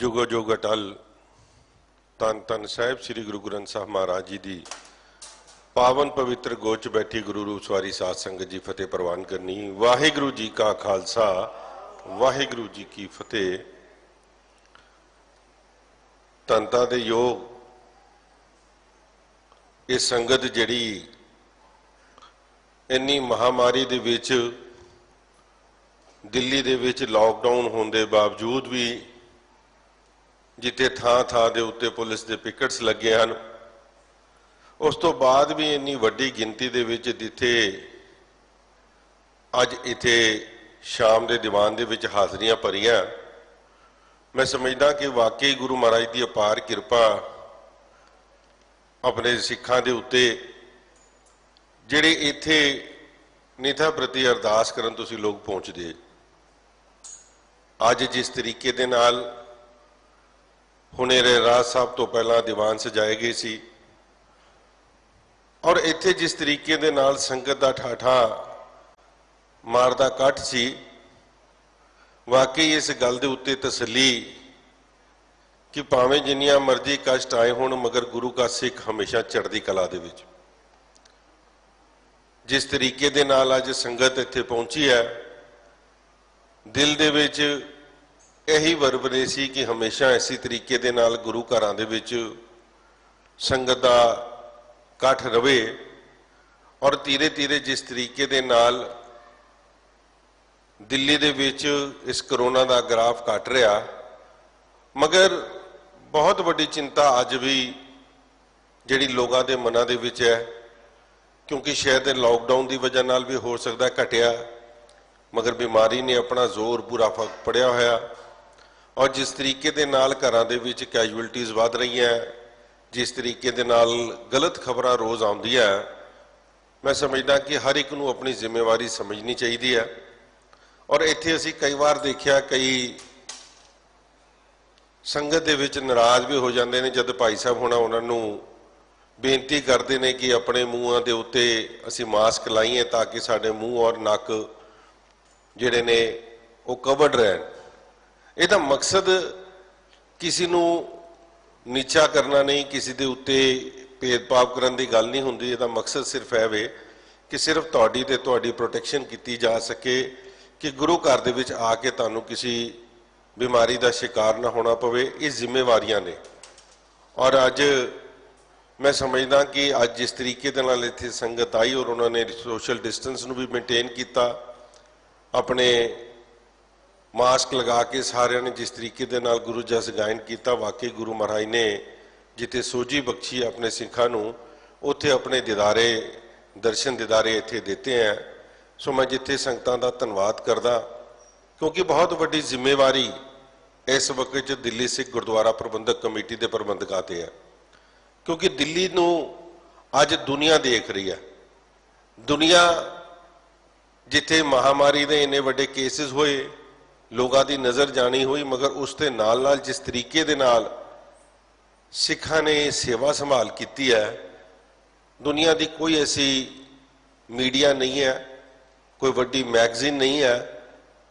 जुगो जुग अटल धन धन साहिब श्री गुरु ग्रंथ साहब महाराज जी की पावन पवित्र गोच बैठी गुरु रूप सवारी साध संगत जी फतेह प्रवान करनी। वाहिगुरु जी का खालसा वाहिगुरु जी की फतेह। धनता दे योग ये संगत जिहड़ी इन्नी महामारी दे विच दिल्ली दे विच लॉकडाउन होने के बावजूद भी जिथे थां थां दे उत्ते पुलिस के पिकट्स लगे हैं, उस तो बाद भी इन्नी वड्डी गिनती दे विच जिथे अज इथे शाम के दीवान दे विच हाज़रियां भरियां, मैं समझदा कि वाकई गुरु महाराज की अपार किरपा अपने सिखां दे उत्ते जिहड़े इत्थे निथा प्रति अरदास करन तुसीं लोग पहुंचदे। अज जिस तरीके दे नाल हुणे रहराज साहब तो पहला दीवान सजाए गए सी और इत्थे जिस तरीके दे नाल संगत दा ठाठा मारदा इकट्ठ सी, वाकई इस गल दे उत्ते तसल्ली कि भावें जिन्नियां मर्जी कष्ट आए होण मगर गुरु का सिख हमेशा चढ़दी कला दे विच। जिस तरीके दे नाल अज संगत इत्थे पहुंची है, दिल दे विच यही वरवरे सी कि हमेशा इसी तरीके दे नाल गुरु घरां दे विच संगत दा इकट्ठ रवे और धीरे धीरे जिस तरीके दे नाल दिल्ली दे विच इस करोना दा ग्राफ घट रहा, मगर बहुत वड्डी चिंता अज भी जिहड़ी लोगों के मनां दे विच है, क्योंकि शायद लॉकडाउन की वजह नाल भी हो सकता घटिया, मगर बीमारी ने अपना जोर पूरा फड़िया होया और जिस तरीके दे नाल घरां दे विच कैजुअलिटीज़ वध रही हैं, जिस तरीके दे नाल गलत खबरां रोज़ आउंदियां, मैं समझदा कि हर एक नूं अपनी जिम्मेवारी समझनी चाहिए है। और इत्थे असीं कई बार देखिया कई संगत दे विच नाराज़ भी हो जाते हैं जब भाई साहब होना उन्हां नूं बेनती करते हैं कि अपने मूँहां दे उत्ते असीं मास्क लाइए ताकि साडे मूँह और नक जिहड़े ने वो कवर्ड रहन। इहदा मकसद किसी नूं नीचा करना नहीं, किसी दे उत्ते भेदभाव करन दी गल नहीं हुंदी। इहदा मकसद सिर्फ है वे कि सिर्फ तुहाडी ते तुहाडी प्रोटैक्शन की जा सके कि गुरु घर दे विच आके तुहानूं किसी बीमारी का शिकार ना होना पवे। ये जिम्मेवारियां ने और अज मैं समझदा कि अज जिस तरीके दे नाल इत्थे संगत आई और उन्होंने सोशल डिस्टेंस नूं भी मेनटेन किया, अपने मास्क लगा के सारिਆਂ ने जिस तरीके दे नाल गुरु जस गायन किया, वाकई गुरु महाराज ने जिथे सोझी बख्शी अपने सिखां नूं उत्थे अपने दीदारे दर्शन दीदारे इत्थे देते हैं। सो मैं जिथे संगतां दा धन्नवाद करदा, क्योंकि बहुत वड्डी जिम्मेवारी इस वक्त दिल्ली सिख गुरुद्वारा प्रबंधक कमेटी के प्रबंधकां ते है, क्योंकि दिल्ली नूं अज दुनिया देख रही है। दुनिया जिथे महामारी दे इन्ने वड्डे केसिस होए, लोगों की नज़र जानी हुई, मगर उसके नाल नाल जिस तरीके दे नाल सिखां ने सेवा संभाल की है, दुनिया की कोई ऐसी मीडिया नहीं है, कोई वड्डी मैगजीन नहीं है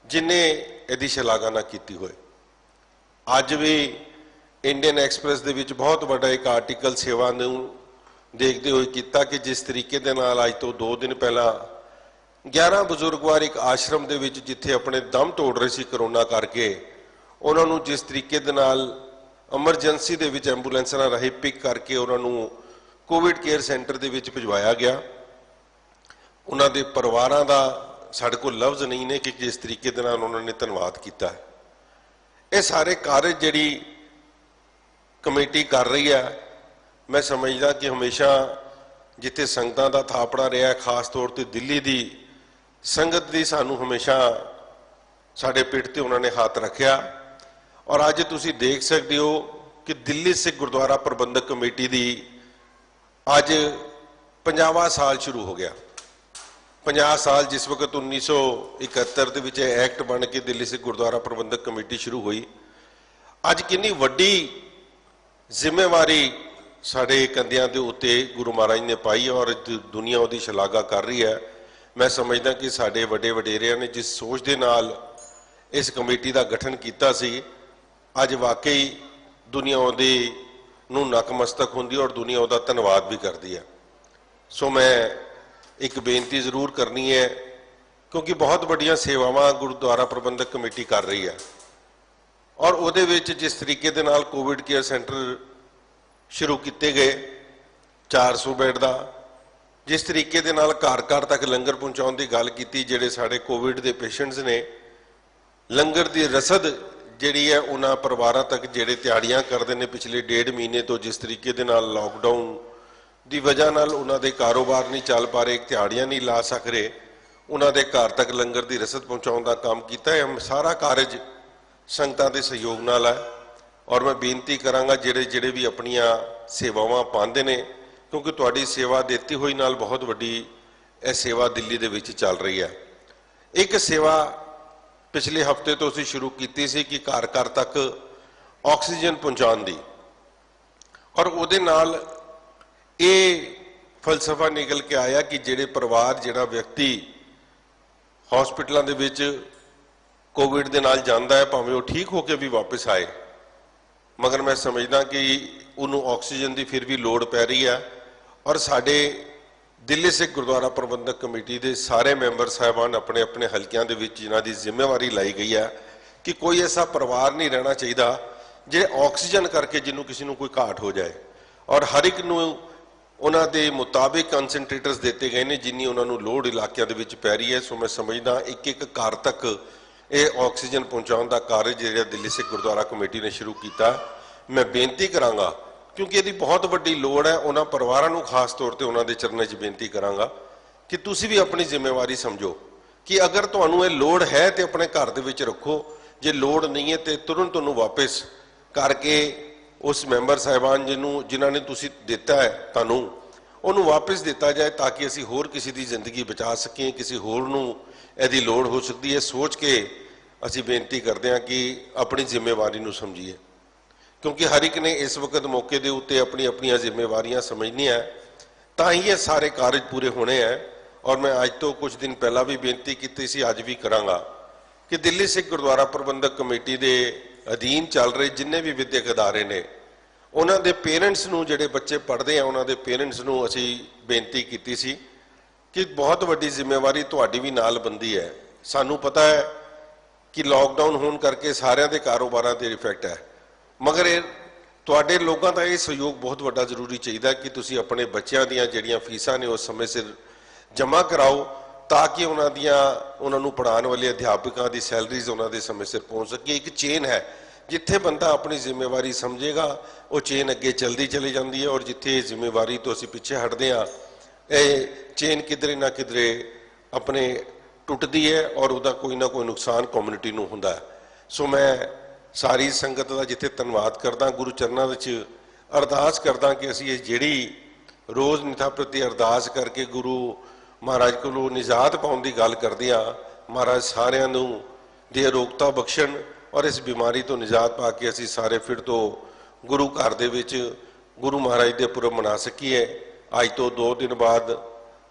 जिन्हें यदि शलाघा ना की होए। अज भी इंडियन एक्सप्रैस दे विच बहुत बड़ा एक आर्टिकल सेवा नूं देखते हुए किया कि जिस तरीके दे नाल अज तो 2 दिन पहला 11 बजुर्गवार एक आश्रम दे विच जिथे अपने दम तोड़ रहे सी करोना करके, उन्होंने जिस तरीके दे नाल एमरजेंसी दे विच एंबूलेंसां राही पिक करके उन्होंने कोविड केयर सेंटर दे विच भिजवाया गया। उन्हां दे परिवारां दा साडे कोल लफ्ज़ नहीं ने कि जिस तरीके दे नाल उन्होंने धन्नवाद किया है। ये सारे कार्य जिहड़ी कमेटी कर रही है, मैं समझदा कि हमेशा जिथे संगतां दा थापड़ा रहा, खास तौर पर दिल्ली की संगत की सानू हमेशा साडे पिठ ते उन्होंने हाथ रखिया। और अज तुसीं देख सकते हो कि दिल्ली सिख गुरुद्वारा प्रबंधक कमेटी की अज 50वां साल शुरू हो गया। 50 साल जिस वक्त 1971 के विच एक्ट बन के दिल्ली सिख गुरुद्वारा प्रबंधक कमेटी शुरू हुई, अज कितनी वड्डी जिम्मेवारी साडे कंधियां दे उत्ते गुरु महाराज ने पाई और दुनिया उहदी शलाघा कर रही है। मैं समझदा कि साडे वड्डे वडेरियां ने जिस सोच दे नाल इस कमेटी का गठन किया सी, ਅੱਜ ਵਾਕਈ ਦੁਨੀਆ ਉਹਦੇ ਨੂੰ ਨਕਮਸਤਕ ਹੁੰਦੀ ਔਰ ਦੁਨੀਆ ਉਹਦਾ ਧੰਨਵਾਦ ਵੀ ਕਰਦੀ ਹੈ। ਸੋ ਮੈਂ ਇੱਕ ਬੇਨਤੀ ਜ਼ਰੂਰ ਕਰਨੀ ਹੈ, ਕਿਉਂਕਿ ਬਹੁਤ ਵੱਡੀਆਂ ਸੇਵਾਵਾਂ ਗੁਰਦੁਆਰਾ ਪ੍ਰਬੰਧਕ ਕਮੇਟੀ ਕਰ ਰਹੀ ਹੈ ਔਰ ਉਹਦੇ ਵਿੱਚ ਜਿਸ ਤਰੀਕੇ ਦੇ ਨਾਲ ਕੋਵਿਡ ਕੇਅਰ ਸੈਂਟਰ ਸ਼ੁਰੂ ਕੀਤੇ ਗਏ 400 ਬੈੱਡ ਦਾ, ਜਿਸ ਤਰੀਕੇ ਦੇ ਨਾਲ ਘਰ ਘਰ ਤੱਕ ਲੰਗਰ ਪਹੁੰਚਾਉਣ ਦੀ ਗੱਲ ਕੀਤੀ, ਜਿਹੜੇ ਸਾਡੇ ਕੋਵਿਡ ਦੇ ਪੇਸ਼ੈਂਟਸ ਨੇ ਲੰਗਰ ਦੀ ਰਸਦ ਜਿਹੜੀ ਹੈ ਉਹਨਾਂ ਪਰਿਵਾਰਾਂ ਤੱਕ ਜਿਹੜੇ ਤਿਆੜੀਆਂ ਕਰਦੇ ਨੇ ਪਿਛਲੇ 1.5 ਮਹੀਨੇ ਤੋਂ, ਜਿਸ ਤਰੀਕੇ ਦੇ ਨਾਲ ਲਾਕਡਾਊਨ ਦੀ ਵਜ੍ਹਾ ਨਾਲ ਉਹਨਾਂ ਦੇ ਕਾਰੋਬਾਰ ਨਹੀਂ ਚੱਲ ਪਾ ਰਹੇ, ਤਿਆੜੀਆਂ ਨਹੀਂ ਲਾ ਸਕ ਰਹੇ, ਉਹਨਾਂ ਦੇ ਘਰ ਤੱਕ ਲੰਗਰ ਦੀ ਰਸਦ ਪਹੁੰਚਾਉਣ ਦਾ ਕੰਮ ਕੀਤਾ ਹੈ। ਸਾਰਾ ਕਾਰਜ ਸੰਗਤਾਂ ਦੇ ਸਹਿਯੋਗ ਨਾਲ ਹੈ ਔਰ ਮੈਂ ਬੇਨਤੀ ਕਰਾਂਗਾ ਜਿਹੜੇ ਵੀ ਆਪਣੀਆਂ ਸੇਵਾਵਾਂ ਪਾਉਂਦੇ ਨੇ, ਕਿਉਂਕਿ ਤੁਹਾਡੀ ਸੇਵਾ ਦਿੱਤੀ ਹੋਈ ਨਾਲ ਬਹੁਤ ਵੱਡੀ ਇਹ ਸੇਵਾ ਦਿੱਲੀ ਦੇ ਵਿੱਚ ਚੱਲ ਰਹੀ ਹੈ। ਇੱਕ ਸੇਵਾ ਪਿਛਲੇ ਹਫਤੇ ਤੋਂ ਅਸੀਂ ਸ਼ੁਰੂ ਕੀਤੀ ਸੀ ਕਿ ਘਰ ਘਰ ਤੱਕ ਆਕਸੀਜਨ ਪਹੁੰਚਾਉਣ ਦੀ, ਔਰ ਉਹਦੇ ਨਾਲ ਇਹ ਫਲਸਫਾ ਨਿਕਲ ਕੇ ਆਇਆ ਕਿ ਜਿਹੜੇ ਪਰਿਵਾਰ, ਜਿਹੜਾ ਵਿਅਕਤੀ ਹਸਪੀਟਲਾਂ ਦੇ ਵਿੱਚ ਕੋਵਿਡ ਦੇ ਨਾਲ ਜਾਂਦਾ ਹੈ, ਭਾਵੇਂ ਉਹ ਠੀਕ ਹੋ ਕੇ ਵੀ ਵਾਪਸ ਆਏ, ਮਗਰ ਮੈਂ ਸਮਝਦਾ ਕਿ ਉਹਨੂੰ ਆਕਸੀਜਨ ਦੀ ਫਿਰ ਵੀ ਲੋੜ ਪੈ ਰਹੀ ਹੈ। ਔਰ ਸਾਡੇ ਦਿੱਲੀ ਸਿੱਖ ਗੁਰਦੁਆਰਾ ਪ੍ਰਬੰਧਕ ਕਮੇਟੀ ਦੇ ਸਾਰੇ ਮੈਂਬਰ ਸਾਹਿਬਾਨ ਆਪਣੇ ਆਪਣੇ ਹਲਕਿਆਂ ਦੇ ਵਿੱਚ ਜਿਨ੍ਹਾਂ ਦੀ ਜ਼ਿੰਮੇਵਾਰੀ ਲਾਈ ਗਈ ਹੈ ਕਿ ਕੋਈ ਐਸਾ ਪਰਿਵਾਰ ਨਹੀਂ ਰਹਿਣਾ ਚਾਹੀਦਾ ਜੇ ਆਕਸੀਜਨ ਕਰਕੇ ਜਿਹਨੂੰ ਕਿਸੇ ਨੂੰ ਕੋਈ ਘਾਟ ਹੋ ਜਾਏ, ਔਰ ਹਰ ਇੱਕ ਨੂੰ ਉਹਨਾਂ ਦੇ ਮੁਤਾਬਿਕ ਕਨਸੈਂਟਰੇਟਰਸ ਦਿੱਤੇ ਗਏ ਨੇ ਜਿੰਨੀ ਉਹਨਾਂ ਨੂੰ ਲੋੜ ਇਲਾਕਿਆਂ ਦੇ ਵਿੱਚ ਪੈ ਰਹੀ ਹੈ। ਸੋ ਮੈਂ ਸਮਝਦਾ ਇੱਕ ਇੱਕ ਘਰ ਤੱਕ ਇਹ ਆਕਸੀਜਨ ਪਹੁੰਚਾਉਣ ਦਾ ਕਾਰਜ ਜਿਹੜਾ ਦਿੱਲੀ ਸਿੱਖ ਗੁਰਦੁਆਰਾ ਕਮੇਟੀ ਨੇ ਸ਼ੁਰੂ ਕੀਤਾ। ਮੈਂ ਬੇਨਤੀ ਕਰਾਂਗਾ, ਕਿਉਂਕਿ ਇਹਦੀ ਬਹੁਤ ਵੱਡੀ ਲੋੜ ਹੈ, ਉਹਨਾਂ ਪਰਿਵਾਰਾਂ ਨੂੰ ਖਾਸ ਤੌਰ ਤੇ ਉਹਨਾਂ ਦੇ ਚਰਨਾਂ 'ਚ ਬੇਨਤੀ ਕਰਾਂਗਾ ਕਿ ਤੁਸੀਂ ਵੀ ਆਪਣੀ ਜ਼ਿੰਮੇਵਾਰੀ ਸਮਝੋ ਕਿ ਅਗਰ ਤੁਹਾਨੂੰ ਇਹ ਲੋੜ ਹੈ ਤੇ ਆਪਣੇ ਘਰ ਦੇ ਵਿੱਚ ਰੱਖੋ, ਜੇ ਲੋੜ ਨਹੀਂ ਹੈ ਤੇ ਤੁਰੰਤ ਉਹਨੂੰ ਵਾਪਸ ਕਰਕੇ ਉਸ ਮੈਂਬਰ ਸਾਹਿਬਾਨ ਜਿਨ੍ਹਾਂ ਨੇ ਤੁਸੀਂ ਦਿੱਤਾ ਹੈ ਤੁਹਾਨੂੰ ਉਹਨੂੰ ਵਾਪਸ ਦਿੱਤਾ ਜਾਏ, ਤਾਂ ਕਿ ਅਸੀਂ ਹੋਰ ਕਿਸੇ ਦੀ ਜ਼ਿੰਦਗੀ ਬਚਾ ਸਕੀਏ, ਕਿਸੇ ਹੋਰ ਨੂੰ ਇਹਦੀ ਲੋੜ ਹੋ ਸਕਦੀ ਹੈ। ਸੋਚ ਕੇ ਅਸੀਂ ਬੇਨਤੀ ਕਰਦੇ ਹਾਂ ਕਿ ਆਪਣੀ ਜ਼ਿੰਮੇਵਾਰੀ ਨੂੰ ਸਮਝੀਏ, ਕਿਉਂਕਿ ਹਰ ਇੱਕ ਨੇ ਇਸ ਵਕਤ ਮੌਕੇ ਦੇ ਉੱਤੇ ਆਪਣੀਆਂ ਜ਼ਿੰਮੇਵਾਰੀਆਂ ਸਮਝਣੀਆਂ, ਤਾਂ ਹੀ ਇਹ ਸਾਰੇ ਕਾਰਜ ਪੂਰੇ ਹੋਣੇ ਹੈ। ਔਰ ਮੈਂ ਅੱਜ ਤੋਂ ਕੁਝ ਦਿਨ ਪਹਿਲਾਂ ਵੀ ਬੇਨਤੀ ਕੀਤੀ ਸੀ, ਅੱਜ ਵੀ ਕਰਾਂਗਾ ਕਿ ਦਿੱਲੀ ਸਿੱਖ ਗੁਰਦੁਆਰਾ ਪ੍ਰਬੰਧਕ ਕਮੇਟੀ ਦੇ ਅਧੀਨ ਚੱਲ ਰਹੇ ਜਿੰਨੇ ਵੀ ਵਿਦਿਅਕ ਅਦਾਰੇ ਨੇ, ਉਹਨਾਂ ਦੇ ਪੇਰੈਂਟਸ ਨੂੰ, ਜਿਹੜੇ ਬੱਚੇ ਪੜ੍ਹਦੇ ਆ ਉਹਨਾਂ ਦੇ ਪੇਰੈਂਟਸ ਨੂੰ ਅਸੀਂ ਬੇਨਤੀ ਕੀਤੀ ਸੀ ਕਿ ਬਹੁਤ ਵੱਡੀ ਜ਼ਿੰਮੇਵਾਰੀ ਤੁਹਾਡੀ ਵੀ ਨਾਲ ਬੰਦੀ ਹੈ। ਸਾਨੂੰ ਪਤਾ ਹੈ ਕਿ ਲਾਕਡਾਊਨ ਹੋਣ ਕਰਕੇ ਸਾਰਿਆਂ ਦੇ ਕਾਰੋਬਾਰਾਂ ਤੇ ਇਫੈਕਟ ਹੈ, ਮਗਰ ਇਹ ਤੁਹਾਡੇ ਲੋਕਾਂ ਦਾ ਇਹ ਸਹਿਯੋਗ ਬਹੁਤ ਵੱਡਾ ਜ਼ਰੂਰੀ ਚਾਹੀਦਾ ਕਿ ਤੁਸੀਂ ਆਪਣੇ ਬੱਚਿਆਂ ਦੀਆਂ ਜਿਹੜੀਆਂ ਫੀਸਾਂ ਨੇ ਉਹ ਸਮੇਂ ਸਿਰ ਜਮ੍ਹਾਂ ਕਰਾਓ, ਤਾਂ ਕਿ ਉਹਨਾਂ ਨੂੰ ਪੜ੍ਹਾਉਣ ਵਾਲੇ ਅਧਿਆਪਕਾਂ ਦੀ ਸੈਲਰੀਜ਼ ਉਹਨਾਂ ਦੇ ਸਮੇਂ ਸਿਰ ਪਹੁੰਚ ਸਕੇ। ਇੱਕ ਚੇਨ ਹੈ, ਜਿੱਥੇ ਬੰਦਾ ਆਪਣੀ ਜ਼ਿੰਮੇਵਾਰੀ ਸਮਝੇਗਾ ਉਹ ਚੇਨ ਅੱਗੇ ਚਲਦੀ ਚਲੀ ਜਾਂਦੀ ਹੈ, ਔਰ ਜਿੱਥੇ ਜ਼ਿੰਮੇਵਾਰੀ ਤੋਂ ਅਸੀਂ ਪਿੱਛੇ ਹਟਦੇ ਹਾਂ ਇਹ ਚੇਨ ਕਿਧਰੇ ਨਾ ਕਿਧਰੇ ਆਪਣੇ ਟੁੱਟਦੀ ਹੈ ਔਰ ਉਹਦਾ ਕੋਈ ਨਾ ਕੋਈ ਨੁਕਸਾਨ ਕਮਿਊਨਿਟੀ ਨੂੰ ਹੁੰਦਾ ਹੈ। ਸੋ ਮੈਂ ਸਾਰੀ ਸੰਗਤ ਦਾ ਜਿੱਥੇ ਧੰਨਵਾਦ ਕਰਦਾ, ਗੁਰੂ ਚਰਨਾਂ ਵਿੱਚ ਅਰਦਾਸ ਕਰਦਾ ਕਿ ਅਸੀਂ ਇਹ ਜਿਹੜੀ ਰੋਜ਼ ਨਿਥਾ ਪ੍ਰਤੀ ਅਰਦਾਸ ਕਰਕੇ ਗੁਰੂ ਮਹਾਰਾਜ ਕੋਲੋਂ ਨਿਜਾਤ ਪਾਉਣ ਦੀ ਗੱਲ ਕਰਦੇ ਹਾਂ, ਮਹਾਰਾਜ ਸਾਰਿਆਂ ਨੂੰ ਦੇ ਅਰੋਗਤਾ ਬਖਸ਼ਣ ਔਰ ਇਸ ਬਿਮਾਰੀ ਤੋਂ ਨਿਜਾਤ ਪਾ ਕੇ ਅਸੀਂ ਸਾਰੇ ਫਿਰ ਤੋਂ ਗੁਰੂ ਘਰ ਦੇ ਵਿੱਚ ਗੁਰੂ ਮਹਾਰਾਜ ਦੇ ਪੁਰਬ ਮਨਾ ਸਕੀਏ। ਅੱਜ ਤੋਂ 2 ਦਿਨ ਬਾਅਦ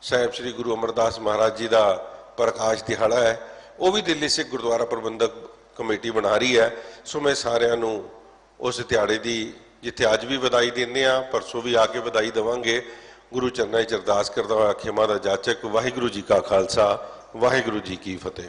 ਸਾਹਿਬ ਸ੍ਰੀ ਗੁਰੂ ਅਮਰਦਾਸ ਮਹਾਰਾਜ ਜੀ ਦਾ ਪ੍ਰਕਾਸ਼ ਦਿਹਾੜਾ ਹੈ, ਉਹ ਵੀ ਦਿੱਲੀ ਸਿੱਖ ਗੁਰਦੁਆਰਾ ਪ੍ਰਬੰਧਕ ਕਮੇਟੀ ਬਣਾ ਰਹੀ ਹੈ। ਸੋ ਮੈਂ ਸਾਰਿਆਂ ਨੂੰ ਉਸ ਦਿਹਾੜੇ ਦੀ ਜਿੱਥੇ ਅੱਜ ਵੀ ਵਧਾਈ ਦਿੰਦੇ ਹਾਂ, ਪਰਸੋਂ ਵੀ ਆ ਕੇ ਵਧਾਈ ਦੇਵਾਂਗੇ। ਗੁਰੂ ਚਰਨਾਂ 'ਚ ਅਰਦਾਸ ਕਰਦਾ ਹੋਇਆ ਖਿਮਾ ਦਾ ਜਾਚਕ। ਵਾਹਿਗੁਰੂ ਜੀ ਕਾ ਖਾਲਸਾ, ਵਾਹਿਗੁਰੂ ਜੀ ਕੀ ਫਤਿਹ।